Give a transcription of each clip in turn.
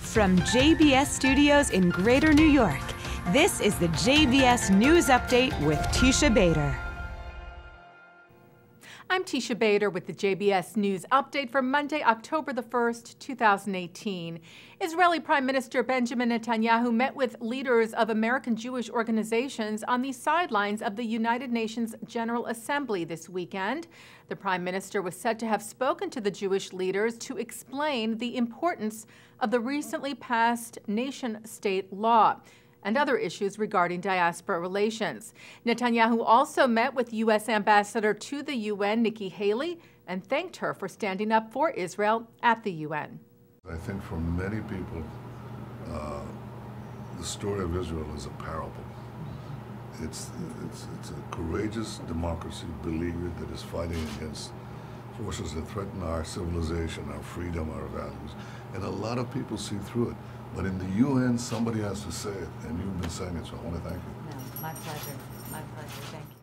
From JBS Studios in Greater New York, this is the JBS News Update with Teisha Bader. I'm Teisha Bader with the JBS News Update for Monday, October the 1st, 2018. Israeli Prime Minister Benjamin Netanyahu met with leaders of American Jewish organizations on the sidelines of the United Nations General Assembly this weekend. The Prime Minister was said to have spoken to the Jewish leaders to explain the importance of the recently passed nation-state law and other issues regarding diaspora relations. Netanyahu also met with U.S. Ambassador to the UN, Nikki Haley, and thanked her for standing up for Israel at the UN. I think for many people, the story of Israel is a parable. It's a courageous democracy, believe it, that is fighting against forces that threaten our civilization, our freedom, our values. And a lot of people see through it. But in the UN, somebody has to say it, and you've been saying it, so I want to thank you. No, my pleasure. My pleasure. Thank you.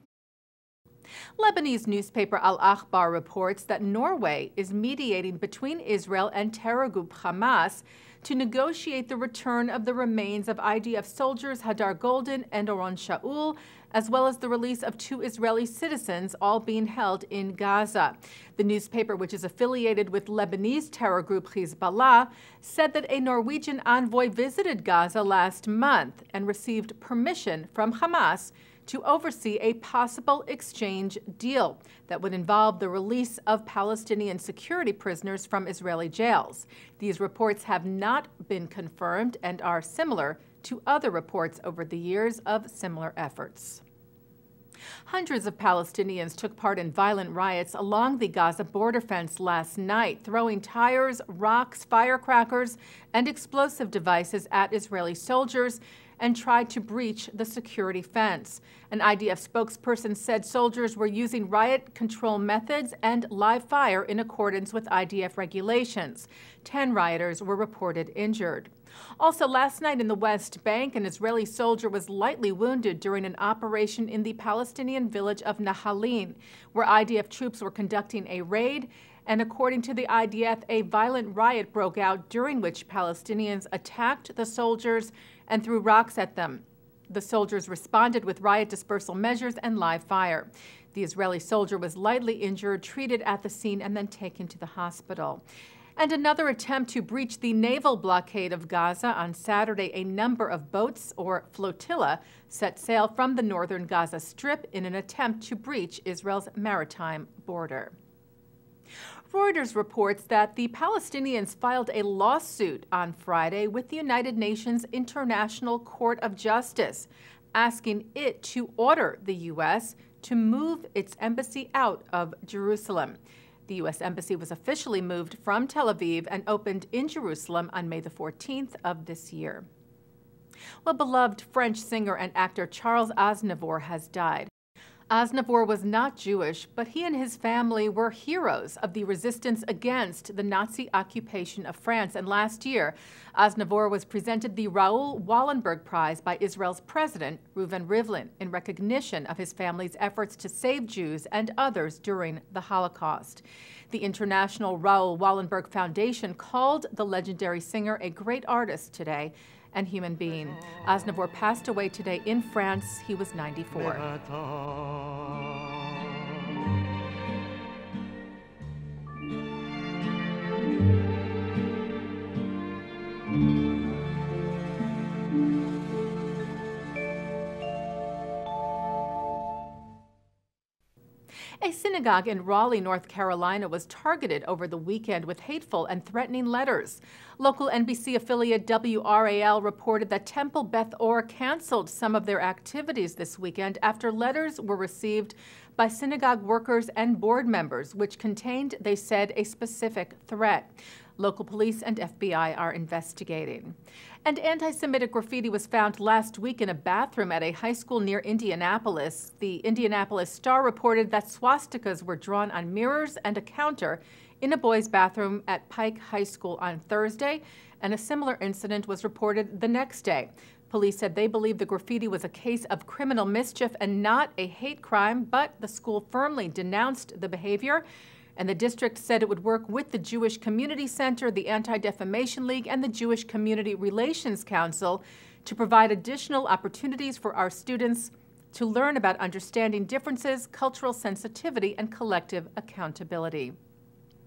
Lebanese newspaper Al-Akhbar reports that Norway is mediating between Israel and terror group Hamas to negotiate the return of the remains of IDF soldiers Hadar Golden and Oron Shaul, as well as the release of 2 Israeli citizens, all being held in Gaza. The newspaper, which is affiliated with Lebanese terror group Hezbollah, said that a Norwegian envoy visited Gaza last month and received permission from Hamas to oversee a possible exchange deal that would involve the release of Palestinian security prisoners from Israeli jails. These reports have not been confirmed and are similar to other reports over the years of similar efforts. Hundreds of Palestinians took part in violent riots along the Gaza border fence last night, throwing tires, rocks, firecrackers, and explosive devices at Israeli soldiers and tried to breach the security fence. An IDF spokesperson said soldiers were using riot control methods and live fire in accordance with IDF regulations. 10 rioters were reported injured. Also last night in the West Bank, an Israeli soldier was lightly wounded during an operation in the Palestinian village of Nahalin, where IDF troops were conducting a raid. And according to the IDF, a violent riot broke out during which Palestinians attacked the soldiers and threw rocks at them. The soldiers responded with riot dispersal measures and live fire. The Israeli soldier was lightly injured, treated at the scene, and then taken to the hospital. And another attempt to breach the naval blockade of Gaza on Saturday, a number of boats, or flotilla, set sail from the northern Gaza Strip in an attempt to breach Israel's maritime border. Reuters reports that the Palestinians filed a lawsuit on Friday with the United Nations International Court of Justice, asking it to order the U.S. to move its embassy out of Jerusalem. The U.S. Embassy was officially moved from Tel Aviv and opened in Jerusalem on May the 14th of this year. Well, beloved French singer and actor Charles Aznavour has died. Aznavour was not Jewish, but he and his family were heroes of the resistance against the Nazi occupation of France. And last year, Aznavour was presented the Raoul Wallenberg Prize by Israel's president, Reuven Rivlin, in recognition of his family's efforts to save Jews and others during the Holocaust. The International Raoul Wallenberg Foundation called the legendary singer a great artist today and human being. Aznavour passed away today in France. He was 94. A synagogue in Raleigh, North Carolina was targeted over the weekend with hateful and threatening letters. Local NBC affiliate WRAL reported that Temple Beth Or canceled some of their activities this weekend after letters were received by synagogue workers and board members, which contained, they said, a specific threat. Local police and FBI are investigating. And anti-Semitic graffiti was found last week in a bathroom at a high school near Indianapolis. The Indianapolis Star reported that swastikas were drawn on mirrors and a counter in a boys' bathroom at Pike High School on Thursday, and a similar incident was reported the next day. Police said they believe the graffiti was a case of criminal mischief and not a hate crime, but the school firmly denounced the behavior. And the district said it would work with the Jewish Community Center, the Anti-Defamation League, and the Jewish Community Relations Council to provide additional opportunities for our students to learn about understanding differences, cultural sensitivity, and collective accountability.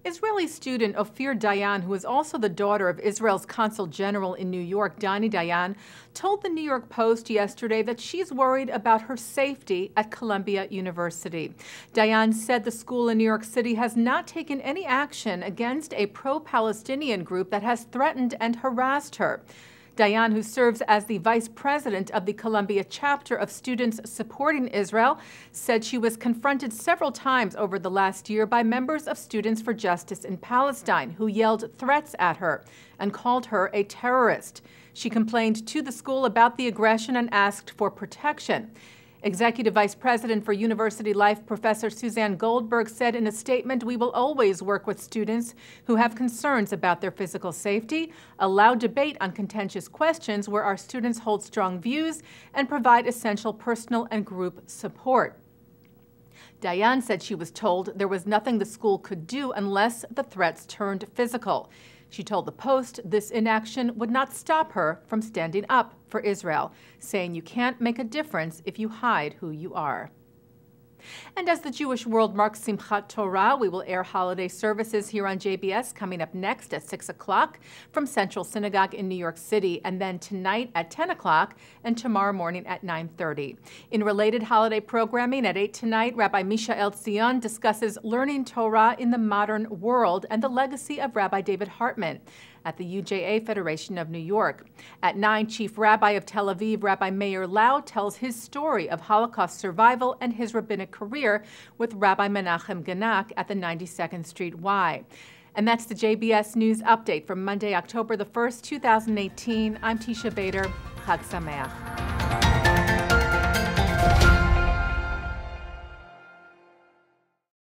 Israeli student Ophir Dayan, who is also the daughter of Israel's Consul General in New York, Dani Dayan, told the New York Post yesterday that she's worried about her safety at Columbia University. Dayan said the school in New York City has not taken any action against a pro-Palestinian group that has threatened and harassed her. Dayan, who serves as the vice president of the Columbia chapter of Students Supporting Israel, said she was confronted several times over the last year by members of Students for Justice in Palestine who yelled threats at her and called her a terrorist. She complained to the school about the aggression and asked for protection. Executive Vice President for University Life, Professor Suzanne Goldberg, said in a statement, "We will always work with students who have concerns about their physical safety, allow debate on contentious questions where our students hold strong views, and provide essential personal and group support." Dayan said she was told there was nothing the school could do unless the threats turned physical. She told the Post this inaction would not stop her from standing up for Israel, saying you can't make a difference if you hide who you are. And as the Jewish world marks Simchat Torah, we will air holiday services here on JBS coming up next at 6 o'clock from Central Synagogue in New York City, and then tonight at 10 o'clock and tomorrow morning at 9:30. In related holiday programming at 8 tonight, Rabbi Mishael Zion discusses learning Torah in the modern world and the legacy of Rabbi David Hartman at the UJA Federation of New York. At 9, Chief Rabbi of Tel Aviv, Rabbi Meir Lau, tells his story of Holocaust survival and his rabbinic career with Rabbi Menachem Ganak at the 92nd Street Y. And that's the JBS News Update for Monday, October the 1st, 2018. I'm Teisha Bader. Chag Sameach.